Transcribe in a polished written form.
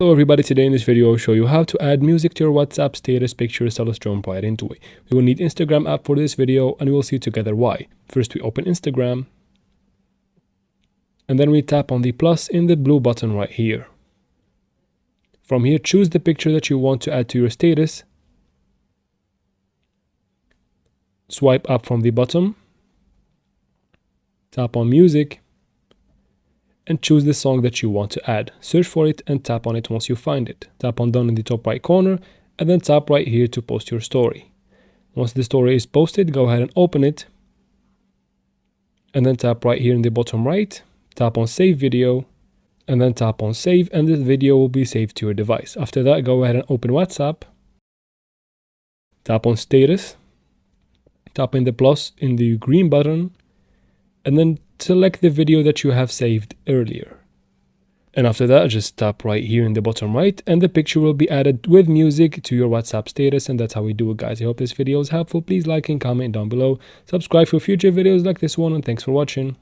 Hello everybody, today in this video I'll show you how to add music to your WhatsApp status pictures to jump right into it. We will need Instagram app for this video and we will see together why. First we open Instagram and then we tap on the plus in the blue button right here. From here choose the picture that you want to add to your status. Swipe up from the bottom, tap on music and choose the song that you want to add. Search for it and tap on it once you find it. Tap on done in the top right corner and then tap right here to post your story. Once the story is posted, go ahead and open it and then tap right here in the bottom right, tap on save video and then tap on save and this video will be saved to your device. After that, go ahead and open WhatsApp, tap on status, tap in the plus in the green button and then select the video that you have saved earlier. And after that, just tap right here in the bottom right and the picture will be added with music to your WhatsApp status. And that's how we do it, guys. I hope this video is helpful. Please like and comment down below. Subscribe for future videos like this one and thanks for watching.